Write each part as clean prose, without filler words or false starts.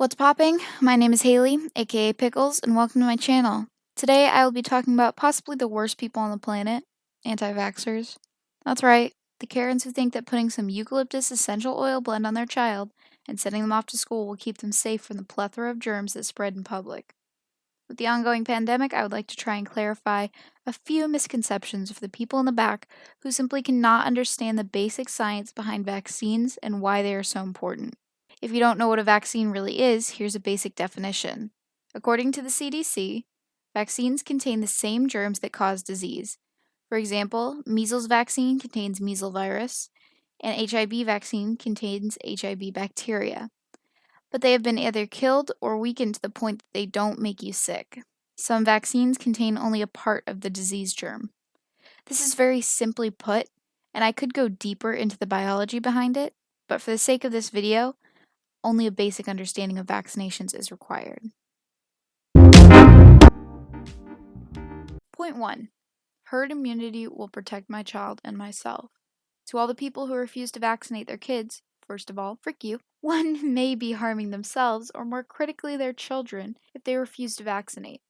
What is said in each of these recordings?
What's popping? My name is Haley, aka Pickles, and welcome to my channel. Today I will be talking about possibly the worst people on the planet, anti-vaxxers. That's right, the Karens who think that putting some eucalyptus essential oil blend on their child and sending them off to school will keep them safe from the plethora of germs that spread in public. With the ongoing pandemic, I would like to try and clarify a few misconceptions for the people in the back who simply cannot understand the basic science behind vaccines and why they are so important. If you don't know what a vaccine really is, here's a basic definition. According to the CDC, vaccines contain the same germs that cause disease. For example, measles vaccine contains measles virus, and HIV vaccine contains HIV bacteria. But they have been either killed or weakened to the point that they don't make you sick. Some vaccines contain only a part of the disease germ. This is very simply put, and I could go deeper into the biology behind it, but for the sake of this video, only a basic understanding of vaccinations is required. Point 1. Herd immunity will protect my child and myself. To all the people who refuse to vaccinate their kids, first of all, frick you. One may be harming themselves or more critically their children if they refuse to vaccinate.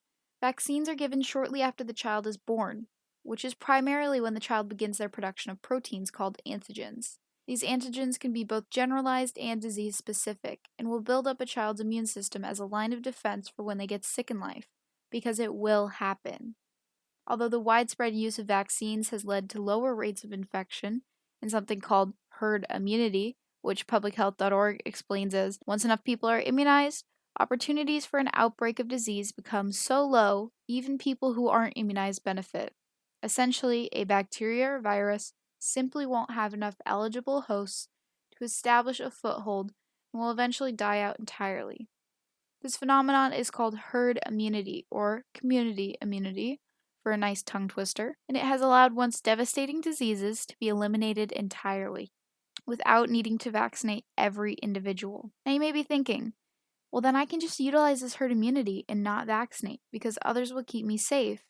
Vaccines are given shortly after the child is born, which is primarily when the child begins their production of proteins called antigens. These antigens can be both generalized and disease-specific, and will build up a child's immune system as a line of defense for when they get sick in life, because it will happen. Although the widespread use of vaccines has led to lower rates of infection and something called herd immunity, which publichealth.org explains as once enough people are immunized, opportunities for an outbreak of disease become so low, even people who aren't immunized benefit. Essentially, a bacteria or virus simply won't have enough eligible hosts to establish a foothold and will eventually die out entirely. This phenomenon is called herd immunity or community immunity, for a nice tongue twister, and it has allowed once devastating diseases to be eliminated entirely, without needing to vaccinate every individual. Now you may be thinking, well then I can just utilize this herd immunity and not vaccinate because others will keep me safe.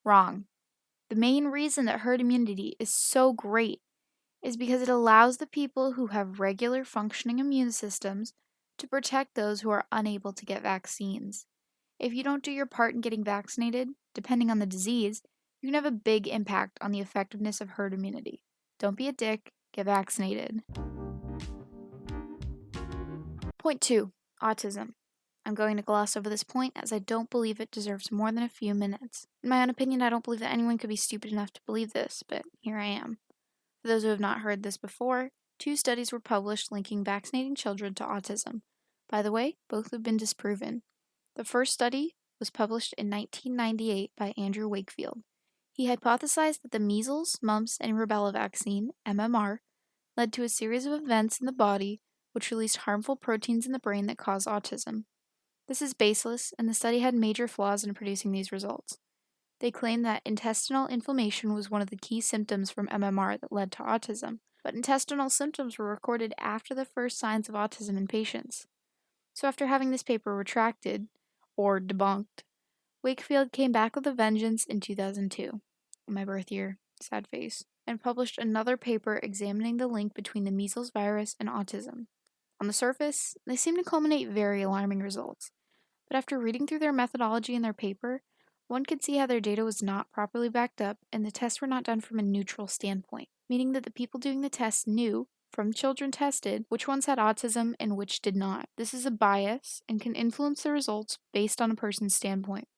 Wrong. The main reason that herd immunity is so great is because it allows the people who have regular functioning immune systems to protect those who are unable to get vaccines. If you don't do your part in getting vaccinated, depending on the disease, you can have a big impact on the effectiveness of herd immunity. Don't be a dick, get vaccinated. Point 2. Autism. I'm going to gloss over this point as I don't believe it deserves more than a few minutes. In my own opinion, I don't believe that anyone could be stupid enough to believe this, but here I am. For those who have not heard this before, 2 studies were published linking vaccinating children to autism. By the way, both have been disproven. The first study was published in 1998 by Andrew Wakefield. He hypothesized that the measles, mumps, and rubella vaccine, MMR, led to a series of events in the body which released harmful proteins in the brain that cause autism. This is baseless, and the study had major flaws in producing these results. They claim that intestinal inflammation was one of the key symptoms from MMR that led to autism, but intestinal symptoms were recorded after the first signs of autism in patients. So after having this paper retracted, or debunked, Wakefield came back with a vengeance in 2002, my birth year, sad face, and published another paper examining the link between the measles virus and autism. On the surface, they seem to culminate very alarming results, but after reading through their methodology in their paper, one could see how their data was not properly backed up and the tests were not done from a neutral standpoint, meaning that the people doing the tests knew, from children tested, which ones had autism and which did not. This is a bias and can influence the results based on a person's standpoint,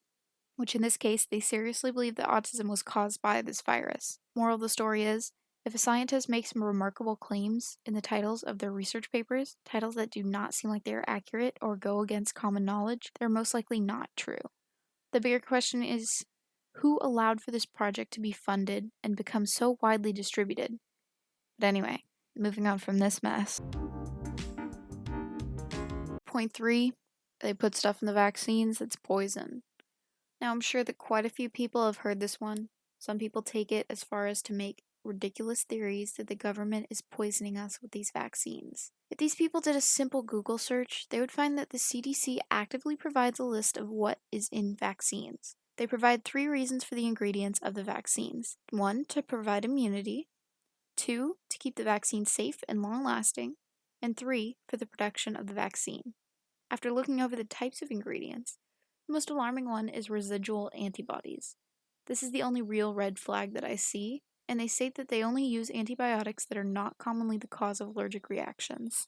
which in this case, they seriously believe that autism was caused by this virus. Moral of the story is, if a scientist makes some remarkable claims in the titles of their research papers, titles that do not seem like they are accurate or go against common knowledge, they're most likely not true. The bigger question is, who allowed for this project to be funded and become so widely distributed? But anyway, moving on from this mess. Point 3, they put stuff in the vaccines that's poison. Now I'm sure that quite a few people have heard this one. Some people take it as far as to make ridiculous theories that the government is poisoning us with these vaccines. If these people did a simple Google search, they would find that the CDC actively provides a list of what is in vaccines. They provide 3 reasons for the ingredients of the vaccines. 1, to provide immunity. 2, to keep the vaccine safe and long-lasting. And 3, for the production of the vaccine. After looking over the types of ingredients, the most alarming one is residual antibodies. This is the only real red flag that I see, and they state that they only use antibiotics that are not commonly the cause of allergic reactions.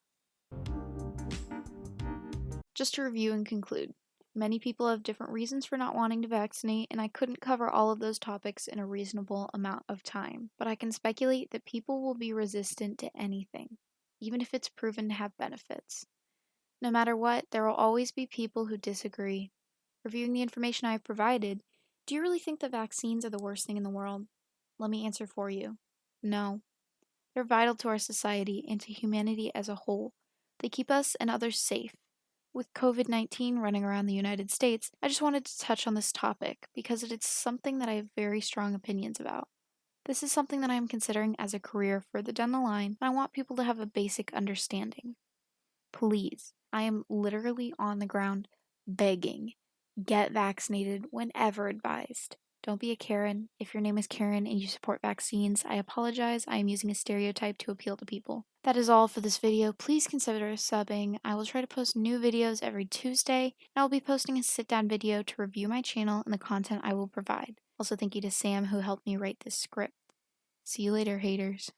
Just to review and conclude, many people have different reasons for not wanting to vaccinate, and I couldn't cover all of those topics in a reasonable amount of time, but I can speculate that people will be resistant to anything, even if it's proven to have benefits. No matter what, there will always be people who disagree. Reviewing the information I have provided, do you really think that vaccines are the worst thing in the world? Let me answer for you. No. They're vital to our society and to humanity as a whole. They keep us and others safe. With COVID-19 running around the United States, I just wanted to touch on this topic because it's something that I have very strong opinions about. This is something that I am considering as a career further down the line, and I want people to have a basic understanding. Please, I am literally on the ground begging. Get vaccinated whenever advised. Don't be a Karen. If your name is Karen and you support vaccines, I apologize. I am using a stereotype to appeal to people. That is all for this video. Please consider subbing. I will try to post new videos every Tuesday, and I will be posting a sit-down video to review my channel and the content I will provide. Also, thank you to Sam who helped me write this script. See you later, haters.